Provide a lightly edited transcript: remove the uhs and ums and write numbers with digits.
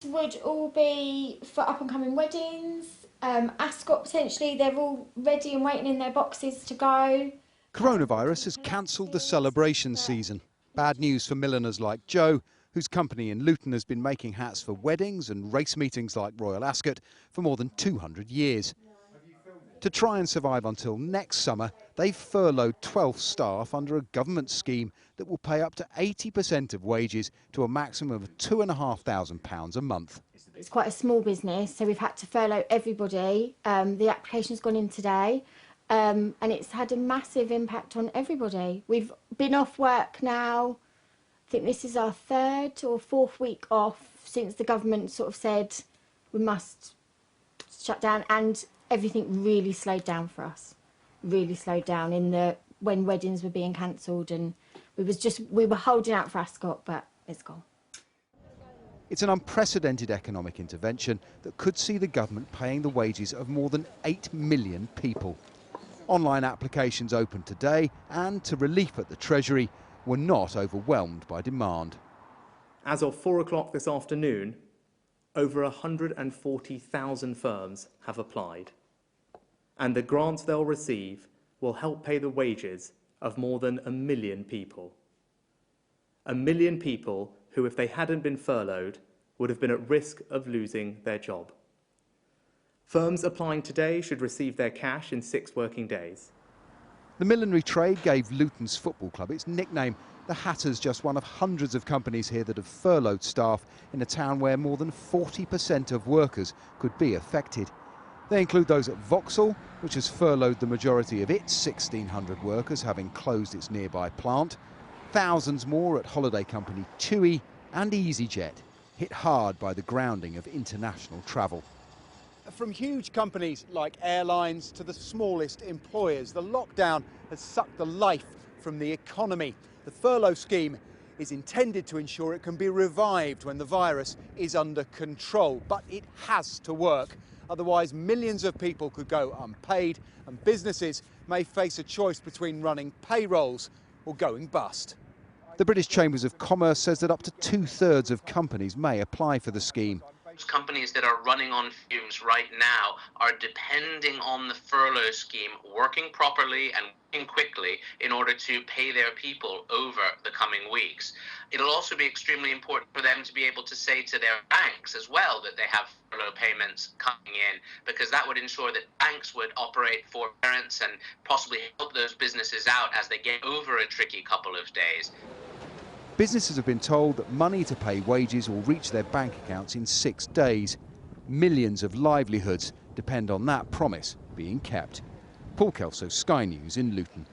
Would all be for up-and-coming weddings. Ascot potentially, they're all ready and waiting in their boxes to go. Coronavirus has cancelled the celebration season. Bad news for milliners like Joe, whose company in Luton has been making hats for weddings and race meetings like Royal Ascot for more than 200 years. To try and survive until next summer, they've furloughed 12 staff under a government scheme that will pay up to 80% of wages to a maximum of £2,500 a month. It's quite a small business, so we've had to furlough everybody. The application's gone in today, and it's had a massive impact on everybody. We've been off work now. I think this is our third or fourth week off since the government sort of said we must shut down, and everything really slowed down for us. Really slowed down when weddings were being cancelled, and we were holding out for Ascot, but it's gone. It's an unprecedented economic intervention that could see the government paying the wages of more than 8 million people. Online applications opened today and, to relief at the Treasury, were not overwhelmed by demand. As of 4 o'clock this afternoon, over 140,000 firms have applied, and the grants they'll receive will help pay the wages of more than 1 million people. 1 million people who, if they hadn't been furloughed, would have been at risk of losing their job. Firms applying today should receive their cash in 6 working days. The millinery trade gave Luton's football club its nickname. The Hatter's just one of hundreds of companies here that have furloughed staff in a town where more than 40% of workers could be affected. They include those at Vauxhall, which has furloughed the majority of its 1,600 workers, having closed its nearby plant. Thousands more at holiday company TUI and EasyJet, hit hard by the grounding of international travel. From huge companies like airlines to the smallest employers, the lockdown has sucked the life from the economy. The furlough scheme is intended to ensure it can be revived when the virus is under control, but it has to work. Otherwise, millions of people could go unpaid, and businesses may face a choice between running payrolls or going bust. The British Chambers of Commerce says that up to 2/3 of companies may apply for the scheme. Companies that are running on fumes right now are depending on the furlough scheme working properly and working quickly in order to pay their people over the coming weeks. It'll also be extremely important for them to be able to say to their banks as well that they have furlough payments coming in, because that would ensure that banks would operate forbearance and possibly help those businesses out as they get over a tricky couple of days. Businesses have been told that money to pay wages will reach their bank accounts in 6 days. Millions of livelihoods depend on that promise being kept. Paul Kelso, Sky News in Luton.